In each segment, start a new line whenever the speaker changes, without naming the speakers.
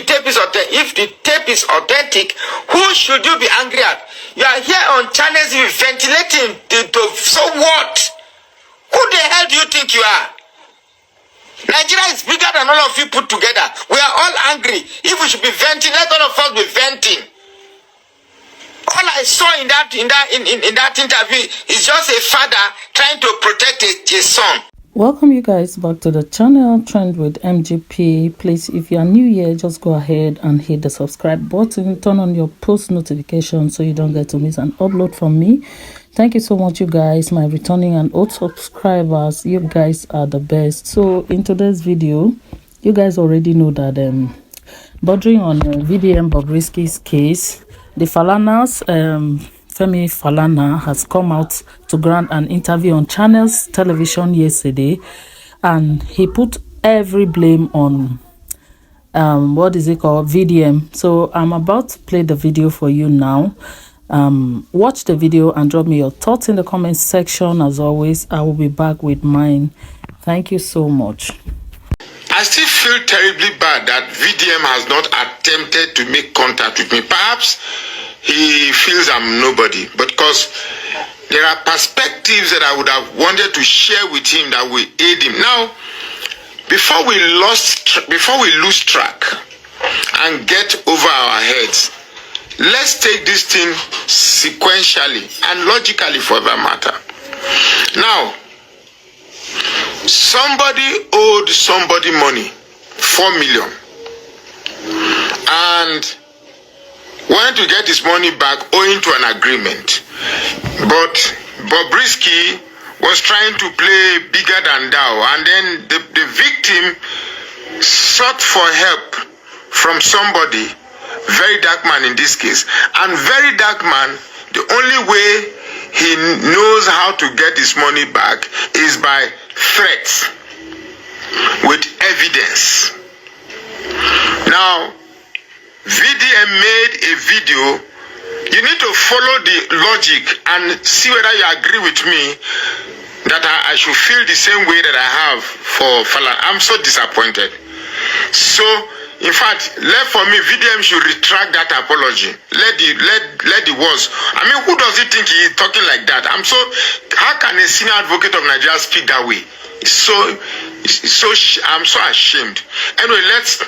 the tape is authentic, who should you be angry at? You are here on channels ventilating. So what? Who the hell do you think you are? Nigeria is bigger than all of you put together. We are all angry. If we should be venting, let all of us be venting. All I saw in that interview is just a father trying to protect his son.
Welcome you guys back to the channel Trend with MGP. Please, if you are new here, just go ahead and hit the subscribe button, turn on your post notifications so you don't get to miss an upload from me. Thank you so much, you guys, my returning and old subscribers. You guys are the best. So in today's video, you guys already know that bordering on VDM Bobrisky's case, the Falanas, Femi Falana, has come out to grant an interview on Channels Television yesterday, and he put every blame on what is it called, VDM. So I'm about to play the video for you now. Watch the video and drop me your thoughts in the comment section. As always, I will be back with mine. Thank you so much.
I still feel terribly bad that VDM has not attempted to make contact with me. Perhaps he feels I'm nobody, but because there are perspectives that I would have wanted to share with him that will aid him. Now, before we lose track and get over our heads, let's take this thing sequentially and logically for that matter. Now, somebody owed somebody money, 4 million, and wanted to get his money back owing to an agreement. But Bobrisky was trying to play bigger than thou, and then the victim sought for help from somebody, very dark man in this case. And very dark man, the only way he knows how to get his money back is by threats with evidence. Now, VDM made a video. You need to follow the logic and see whether you agree with me that I should feel the same way that I have for Falana. I'm so disappointed. So, in fact, for me, VDM should retract that apology. Let the words. I mean, who does he think he is talking like that? How can a senior advocate of Nigeria speak that way? I'm so ashamed. Anyway, let's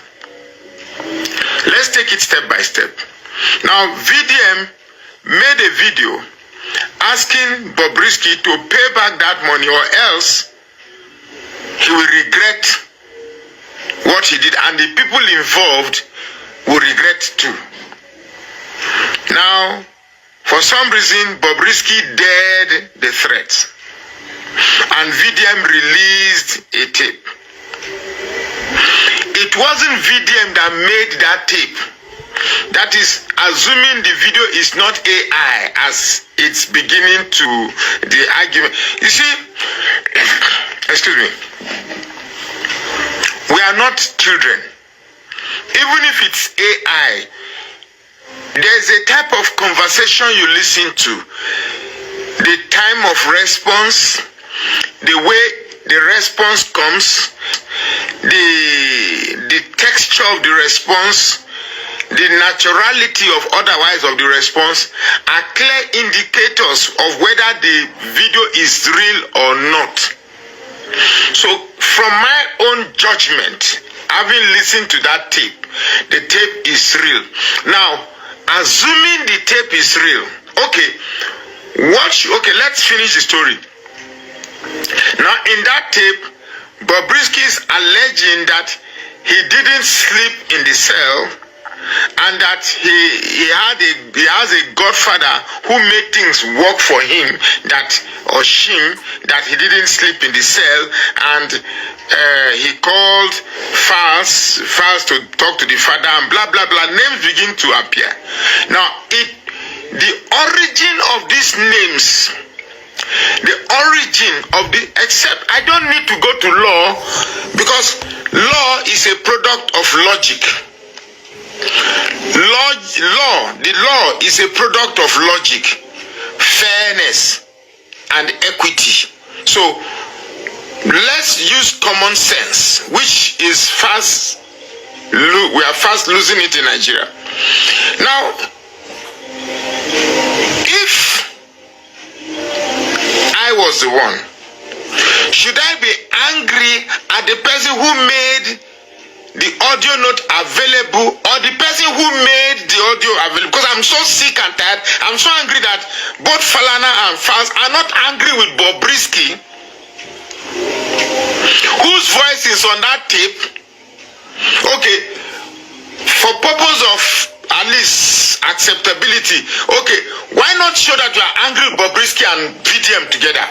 take it step by step. Now, VDM made a video asking Bobrisky to pay back that money, or else he will regret what he did, and the people involved will regret too. Now, for some reason, Bobrisky dared the threat, and VDM released a tape. It wasn't VDM that made that tape. That is assuming the video is not AI, as it's beginning to the argument. You see, excuse me, we are not children. Even if it's AI, there's a type of conversation you listen to, the time of response, the way the response comes, the texture of the response, the naturality of otherwise of the response are clear indicators of whether the video is real or not. So from my own judgment, having listened to that tape, the tape is real. Now, assuming the tape is real, okay, let's finish the story. Now, in that tape, Bobrisky is alleging that he didn't sleep in the cell, and that he has a godfather who made things work for him, that he didn't sleep in the cell, and he called Fals to talk to the father, and blah blah blah. Names begin to appear. Now, the origin of these names, except I don't need to go to law, because law is a product of logic. The law is a product of logic, fairness, and equity. So let's use common sense, which is fast we are fast losing it in Nigeria. Now, if I was the one, should I be angry at the person who made the audio not available, or the person who made the audio available? Because I'm so sick and tired. I'm so angry that both Falana and Fals are not angry with Bobrisky, whose voice is on that tape. Okay, for purpose of at least acceptability, okay, why not show that you are angry with Bobrisky and VDM together?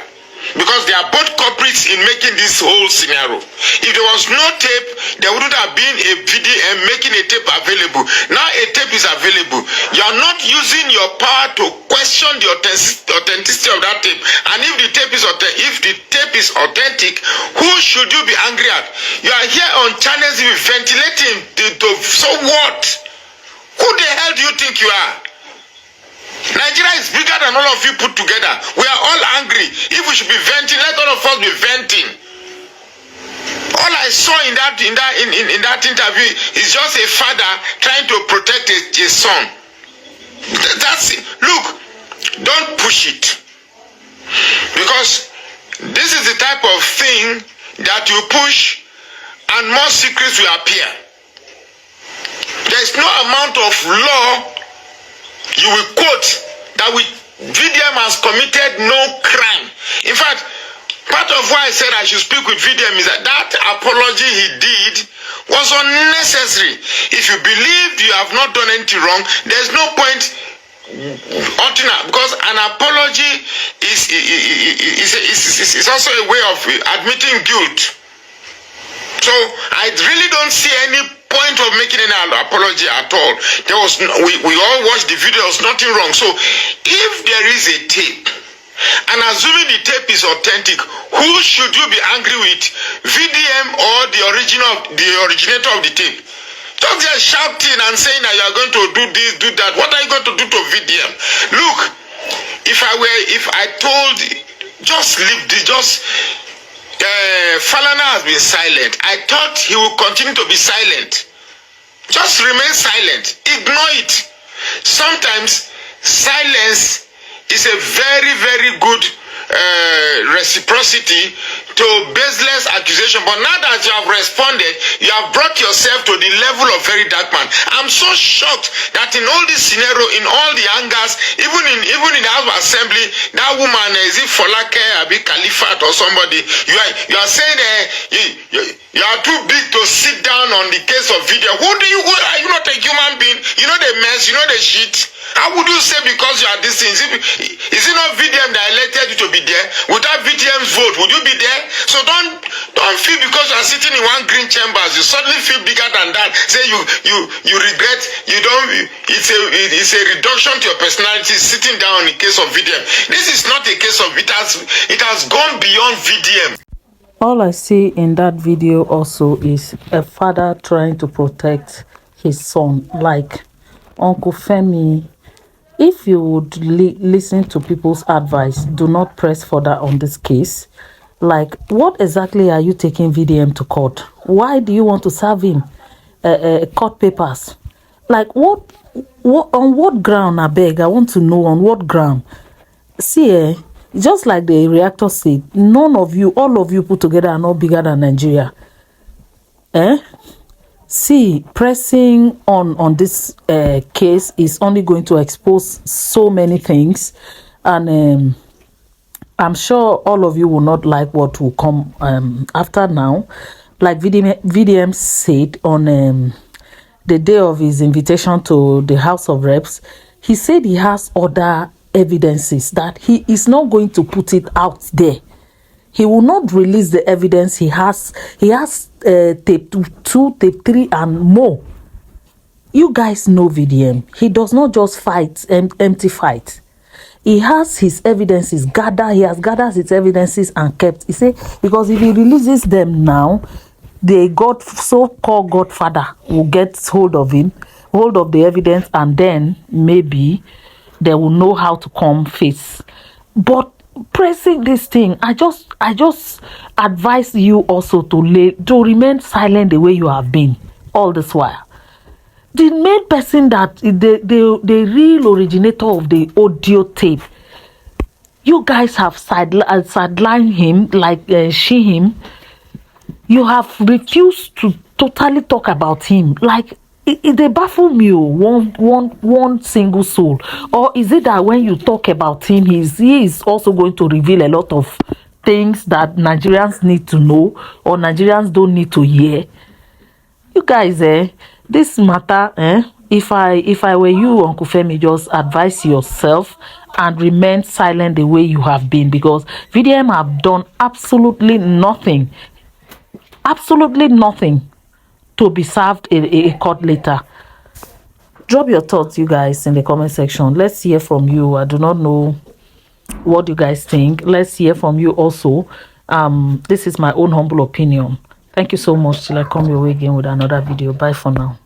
Because they are both culprits in making this whole scenario. If there was no tape, there wouldn't have been a VDM making a tape available. Now a tape is available. You are not using your power to question the authenticity of that tape. And if the tape is authentic, who should you be angry at? You are here on channels ventilating. So what? Who the hell do you think you are? Nigeria is bigger than all of you put together. We are all angry. If we should be venting, let all of us be venting. All I saw in that interview is just a father trying to protect his son. That's it. Look, don't push it, because this is the type of thing that you push and more secrets will appear. There is no amount of law you will quote that VDM has committed no crime. In fact, part of why I said I should speak with VDM is that apology he did was unnecessary. If you believe you have not done anything wrong, there's no point because an apology is also a way of admitting guilt. So I really don't see any point of making an apology at all. There was we all watched the video. There was nothing wrong. So if there is a tape, and assuming the tape is authentic, who should you be angry with, VDM or the originator of the tape? Just there shouting and saying that you are going to do this, do that. What are you going to do to VDM? Look, if I told, just leave this, Falana has been silent. I thought he would continue to be silent. Just remain silent. Ignore it. Sometimes silence is a very, very good reciprocity to baseless accusation. But now that you have responded, you have brought yourself to the level of very dark man. I'm so shocked that in all this scenario, in all the angers, even in the House of Assembly, that woman, is it Folake, Abi Khalifat or somebody, you are saying you are too big to sit down on the case of video. Who are you not a human being? You know the mess, you know the shit. How would you say because you are this thing? Is it not VDM that elected you to be there? Without VDM's vote, would you be there? So don't feel because you are sitting in one green chambers, you suddenly feel bigger than that. Say you regret, you don't. It's a reduction to your personality sitting down in the case of VDM. This is not a case of it has gone beyond VDM.
All I see in that video also is a father trying to protect his son, like Uncle Femi. If you would listen to people's advice, do not press further on this case. Like, what exactly are you taking VDM to court? Why do you want to serve him court papers? Like, what on what ground? I beg, I want to know on what ground. See, just like the reactor said, none of you, all of you put together are not bigger than Nigeria. See, pressing on this case is only going to expose so many things, and I'm sure all of you will not like what will come after now. Like VDM said on the day of his invitation to the House of Reps, he said he has other evidences that he is not going to put it out there. He will not release the evidence. He has tape 2, tape 3, and more. You guys know VDM. He does not just fight empty fight. He has his evidences gathered. He has gathered his evidences and kept. He say because if he releases them now, the so-called Godfather will get hold of the evidence, and then maybe they will know how to come face. But pressing this thing, I just advise you also to remain silent the way you have been. all this while. The main person that the real originator of the audio tape, you guys have sidelined him, like him. You have refused to totally talk about him. Like they baffle me, one single soul. Or is it that when you talk about him, he is also going to reveal a lot of things that Nigerians need to know or Nigerians don't need to hear? You guys, this matter, if I were you, Uncle Femi, just advise yourself and remain silent the way you have been, because VDM have done absolutely nothing to be served a court later. Drop your thoughts, you guys, in the comment section. Let's hear from you. I do not know what you guys think. Let's hear from you also. This is my own humble opinion. Thank you so much. Till I come your way again with another video. Bye for now.